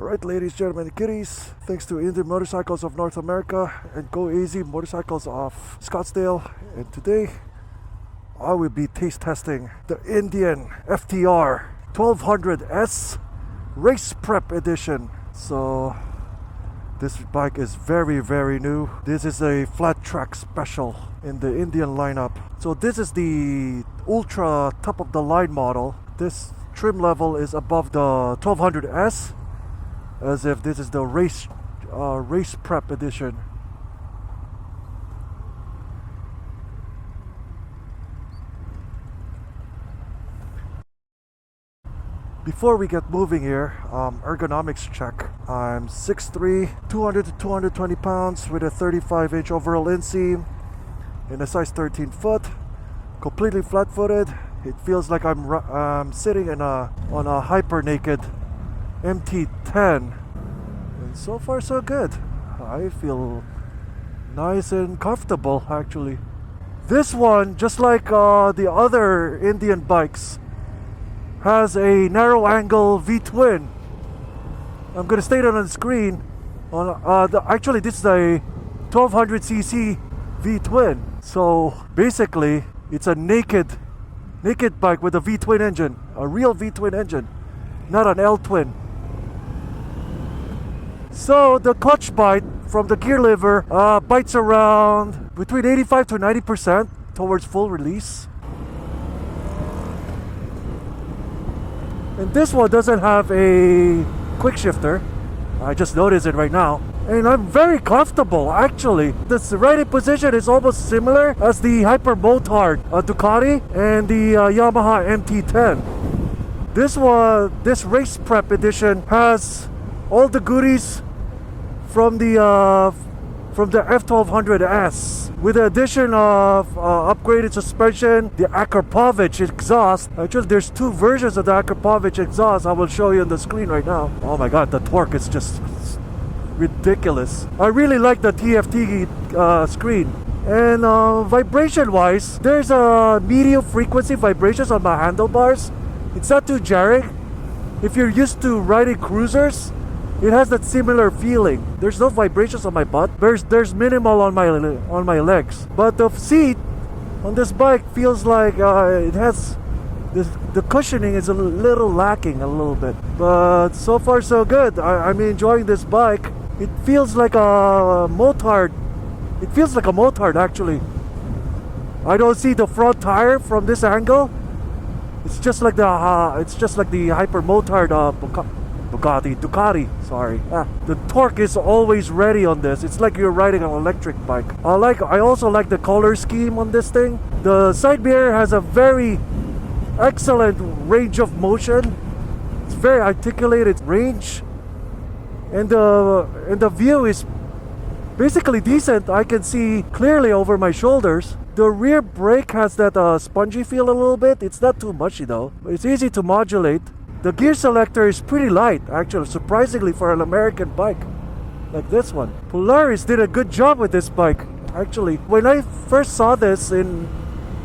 Alright, ladies, gentlemen, and kitties, thanks to Indian Motorcycles of North America and Go Easy Motorcycles of Scottsdale, and today I will be taste testing the Indian FTR 1200S Race Prep Edition. So this bike is very new. This is a flat track special in the Indian lineup. So this is the ultra top of the line model. This trim level is above the 1200S, as if this is the race prep edition. Before we get moving here, ergonomics check. I'm 6'3", 200 to 220 pounds with a 35-inch overall inseam in a size 13 foot, completely flat-footed. It feels like I'm sitting on a hyper naked MT10, and so far so good. I feel nice and comfortable actually. This one, just like the other Indian bikes, has a narrow angle V-twin. I'm gonna state it on the screen. Actually this is a 1200cc V-twin. So basically it's a naked bike with a V-twin engine, a real V-twin engine, not an L-twin. So the clutch bite from the gear lever bites around between 85 to 90% towards full release. And this one doesn't have a quick shifter. I just noticed it right now. And I'm very comfortable actually. This riding position is almost similar as the Hyper Motard Ducati and the Yamaha MT10. This race prep edition has all the goodies from the F1200S, with the addition of upgraded suspension, the Akrapovic exhaust. Actually, there's two versions of the Akrapovic exhaust. I will show you on the screen right now. Oh my god, the torque is just ridiculous. I really like the TFT screen. And vibration wise, there's a medium frequency vibrations on my handlebars. It's not too jarring. If you're used to riding cruisers, it has that similar feeling. There's no vibrations on my butt. There's minimal on my legs. But the seat on this bike feels like it has the cushioning is a little lacking a little bit. But so far so good. I'm enjoying this bike. It feels like a motard. It feels like a motard actually. I don't see the front tire from this angle. It's just like the Hyper Motard Ducati, sorry. The torque is always ready on this. It's like you're riding an electric bike. I also like the color scheme on this thing. The side mirror has a very excellent range of motion. It's very articulated range, and the view is basically decent. I can see clearly over my shoulders. The rear brake has that spongy feel a little bit. It's not too mushy though. It's easy to modulate. The gear selector is pretty light, actually, surprisingly for an American bike like this one. Polaris did a good job with this bike, actually. When I first saw this in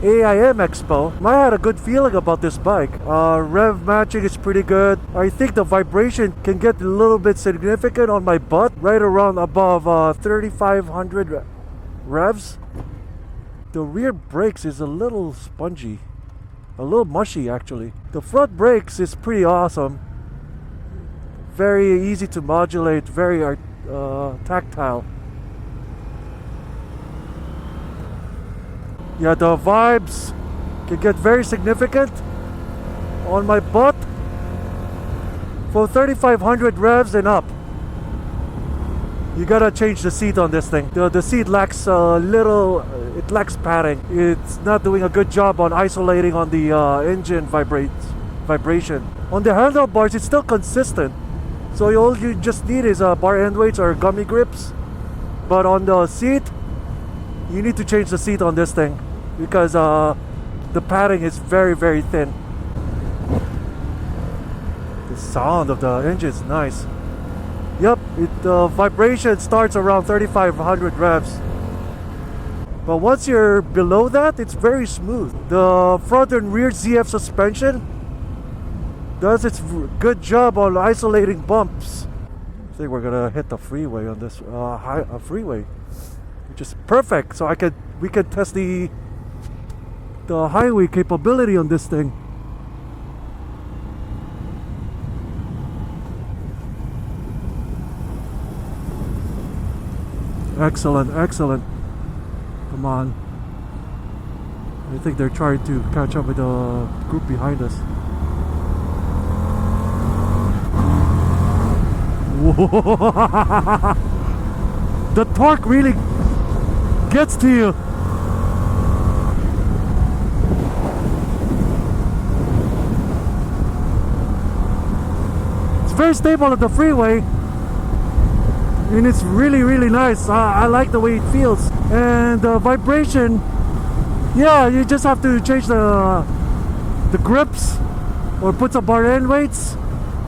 AIM Expo, I had a good feeling about this bike. Rev matching is pretty good. I think the vibration can get a little bit significant on my butt, right around above 3,500 revs. The rear brakes is a little spongy. A little mushy actually. The front brakes is pretty awesome. Very easy to modulate, very tactile. Yeah, the vibes can get very significant on my butt for 3,500 revs and up. You gotta change the seat on this thing. The seat lacks it lacks padding. It's not doing a good job on isolating on the engine vibration. On the handlebars, it's still consistent. So all you just need is bar end weights or gummy grips. But on the seat, you need to change the seat on this thing because the padding is very thin. The sound of the engine is nice. Yep, the vibration starts around 3,500 revs. But once you're below that, it's very smooth. The front and rear ZF suspension does its good job on isolating bumps. I think we're gonna hit the freeway on this freeway, which is perfect. So we can test the highway capability on this thing. Excellent, excellent. Come on. I think they're trying to catch up with the group behind us. Whoa. The torque really gets to you. It's very stable at the freeway, and it's really nice. I like the way it feels, and the vibration. Yeah, you just have to change the grips or put some bar end weights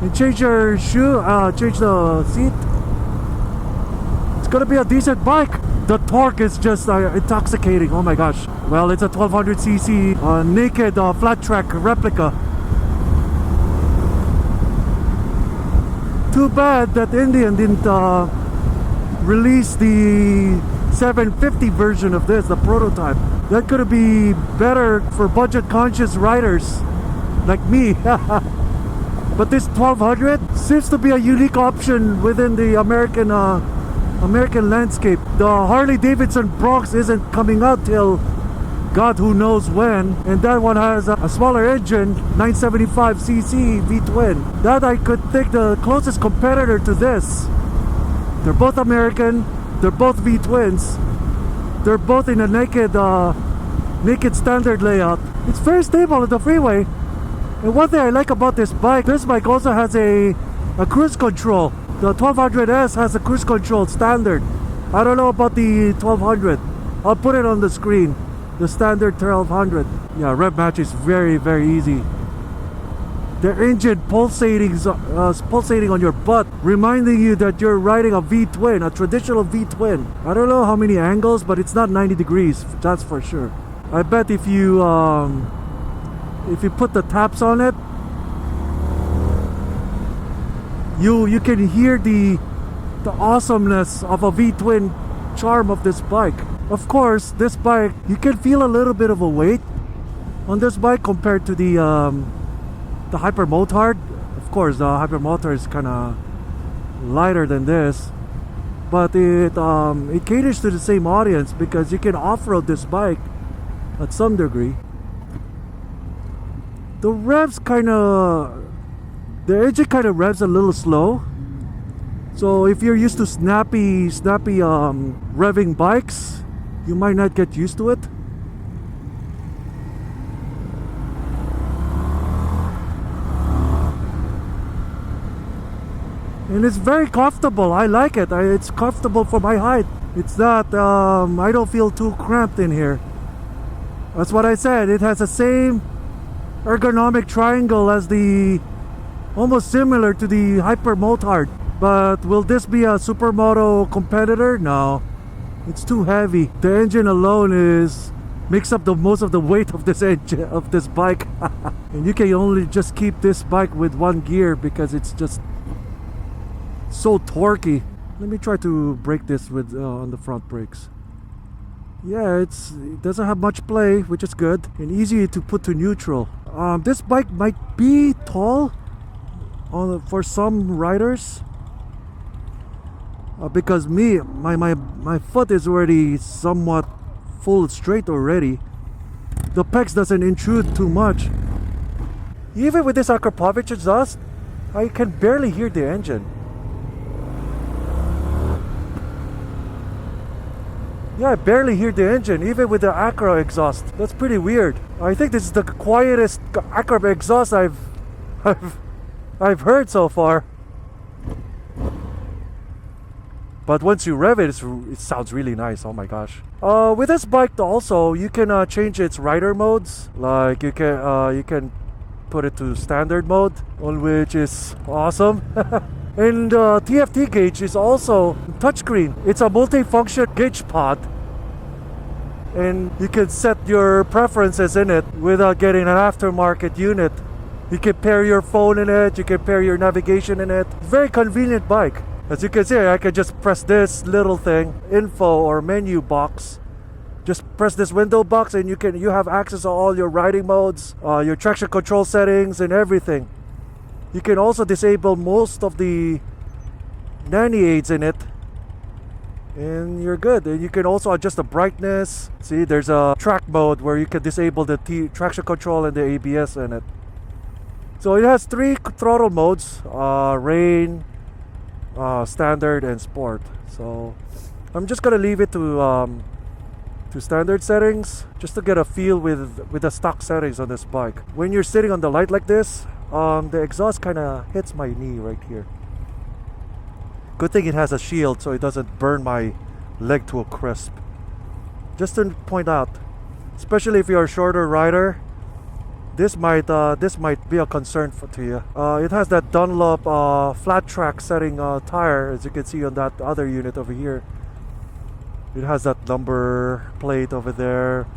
and change your change the seat. It's gonna be a decent bike. The torque is just intoxicating. Oh my gosh. Well, it's a 1200cc naked flat track replica. Too bad that Indian didn't release the 750 version of this, the prototype. That could be better for budget conscious riders like me. But this 1200 seems to be a unique option within the American landscape. The Harley-Davidson Bronx isn't coming out till God who knows when, and that one has a smaller engine, 975cc V-twin. That I could think the closest competitor to this. They're both American, they're both V-twins, they're both in a naked standard layout. It's very stable on the freeway. And one thing I like about this bike also has a cruise control. The 1200S has a cruise control standard. I don't know about the 1200. I'll put it on the screen. The standard 1200. Yeah, rev match is very easy. The engine pulsating on your butt, reminding you that you're riding a V-twin, a traditional V-twin. I don't know how many angles, but it's not 90 degrees, that's for sure. I bet if you put the taps on it, you can hear the awesomeness of a V-twin charm of this bike. Of course, this bike, you can feel a little bit of a weight on this bike compared to the Hyper Motard. Of course, the Hyper Motard is kind of lighter than this, but it caters to the same audience because you can off-road this bike at some degree. The revs the engine kind of revs a little slow. So if you're used to snappy revving bikes, you might not get used to it. And it's very comfortable. I like it. It's comfortable for my height. It's not, I don't feel too cramped in here. That's what I said. It has the same ergonomic triangle as almost similar to the Hyper Motard. But will this be a supermoto competitor? No, it's too heavy. The engine alone makes up most of the weight of this engine of this bike. And you can only just keep this bike with one gear because it's just so torquey. Let me try to brake this with on the front brakes. Yeah, it doesn't have much play, which is good, and easy to put to neutral. This bike might be tall for some riders, because my foot is already somewhat full straight already. The pecs doesn't intrude too much. Even with this Akrapovic exhaust, I can barely hear the engine. Yeah, I barely hear the engine, even with the Acura exhaust. That's pretty weird. I think this is the quietest Acura exhaust I've heard so far. But once you rev it, it sounds really nice. Oh my gosh. With this bike also, you can change its rider modes. Like you can put it to standard mode, which is awesome. And the TFT gauge is also touchscreen. It's a multi-function gauge pod, and you can set your preferences in it without getting an aftermarket unit. You can pair your phone in it, you can pair your navigation in it. Very convenient bike. As you can see, I can just press this little thing, info or menu box. Just press this window box and you have access to all your riding modes, your traction control settings and everything. You can also disable most of the nanny aids in it, and you're good. And you can also adjust the brightness. See, there's a track mode where you can disable the traction control and the ABS in it. So it has 3 throttle modes, rain, standard, and sport. So I'm just gonna leave it to standard settings just to get a feel with the stock settings on this bike. When you're sitting on the light like this, the exhaust kind of hits my knee right here. Good thing it has a shield so it doesn't burn my leg to a crisp. Just to point out, especially if you're a shorter rider, this might be a concern to you. It has that Dunlop flat track setting tire, as you can see on that other unit over here. It has that number plate over there.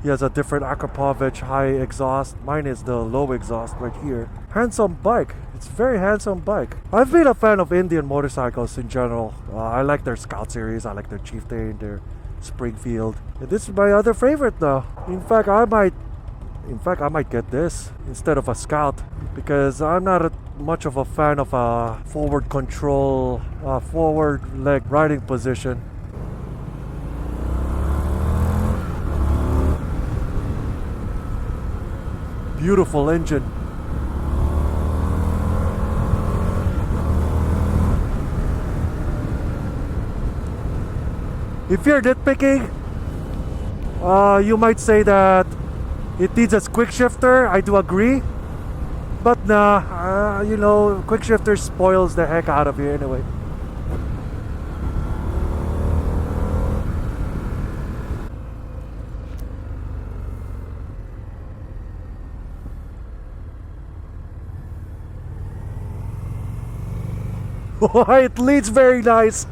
He has a different Akrapovic high exhaust. Mine is the low exhaust right here. Handsome bike. It's a very handsome bike. I've been a fan of Indian motorcycles in general. I like their Scout series. I like their Chieftain, their Springfield. And this is my other favorite now. In fact, I might get this instead of a Scout because I'm not much of a fan of a forward control, forward leg riding position. Beautiful engine. If you're nitpicking, you might say that it needs a quick shifter. I do agree, but nah, quick shifter spoils the heck out of you anyway. It leads very nice.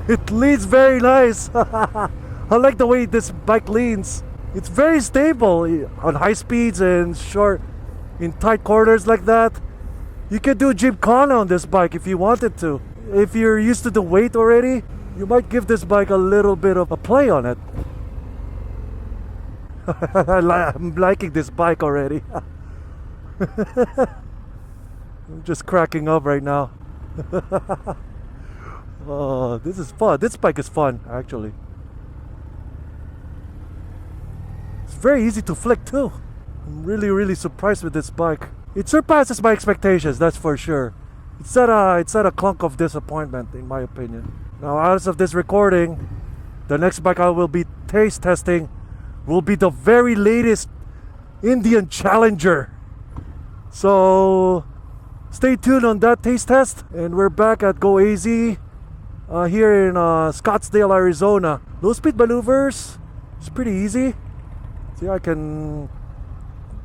It leads very nice. I like the way this bike leans. It's very stable on high speeds and in tight corners like that. You can do gymkhana on this bike if you wanted to. If you're used to the weight already, you might give this bike a little bit of a play on it. I'm liking this bike already. I'm just cracking up right now. Oh, this is fun. This bike is fun, actually. It's very easy to flick too. I'm really surprised with this bike. It surpasses my expectations, that's for sure. It's not a clunk of disappointment, in my opinion. Now, as of this recording, the next bike I will be taste testing will be the very latest Indian Challenger. So stay tuned on that taste test, and we're back at Go AZ here in Scottsdale, Arizona. Low speed maneuvers, it's pretty easy. See, I can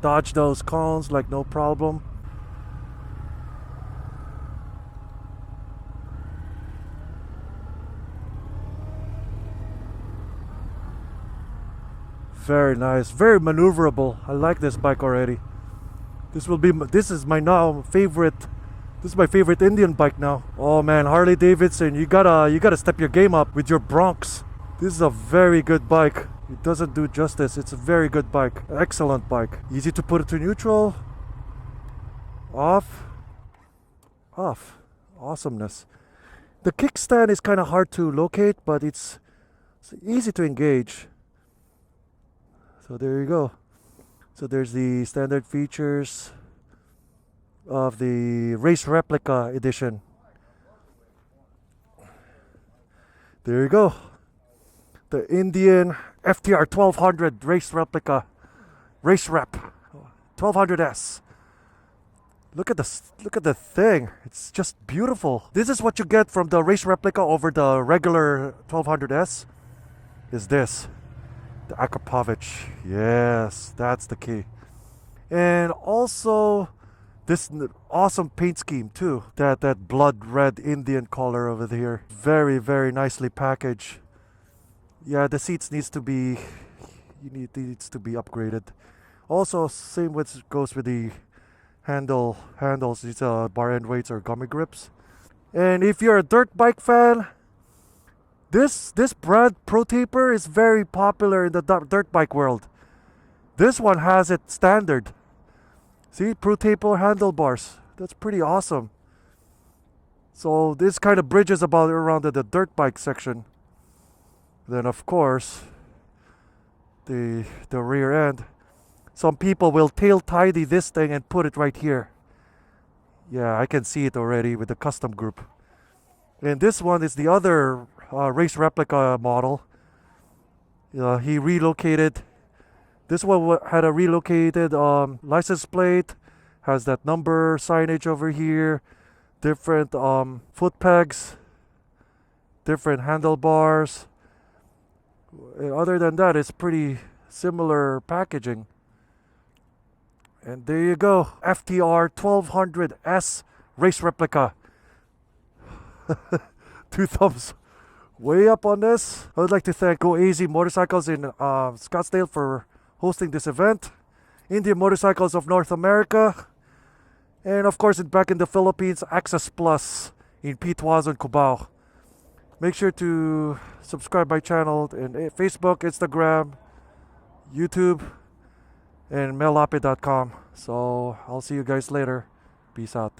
dodge those cones like no problem. Very nice, very maneuverable. I like this bike already. This is my favorite Indian bike now. Oh man, Harley-Davidson, you gotta step your game up with your Bronx. This is a very good bike. It doesn't do justice. It's a very good bike. Excellent bike. Easy to put it to neutral. Off. Awesomeness. The kickstand is kind of hard to locate, but it's easy to engage. So there you go. So there's the standard features of the Race Replica edition. There you go. The Indian FTR 1200 Race Replica. Race Rep 1200S. Look at the thing. It's just beautiful. This is what you get from the Race Replica over the regular 1200S. Is this. The Akrapovic. Yes, that's the key. And also this awesome paint scheme too. That blood red Indian color over here. Very nicely packaged. Yeah, the seats needs to be upgraded. Also, same goes with the handles, these bar end weights or gummy grips. And if you're a dirt bike fan, this brand Pro Taper is very popular in the dirt bike world. This one has it standard. See, Pro Taper handlebars. That's pretty awesome. So this kind of bridges about around the dirt bike section. Then of course, the rear end. Some people will tail tidy this thing and put it right here. Yeah, I can see it already with the custom group. And this one is the other race replica model. He relocated. This one had a relocated license plate. Has that number signage over here. Different foot pegs. Different handlebars. Other than that, it's pretty similar packaging. And there you go, FTR 1200S race replica. 2 thumbs way up on this. I would like to thank Go AZ Motorcycles in Scottsdale for hosting this event. Indian Motorcycles of North America. And of course, back in the Philippines, Access Plus in Pitwazon, Cubao. Make sure to subscribe my channel in Facebook, Instagram, YouTube, and mellapid.com. So I'll see you guys later. Peace out.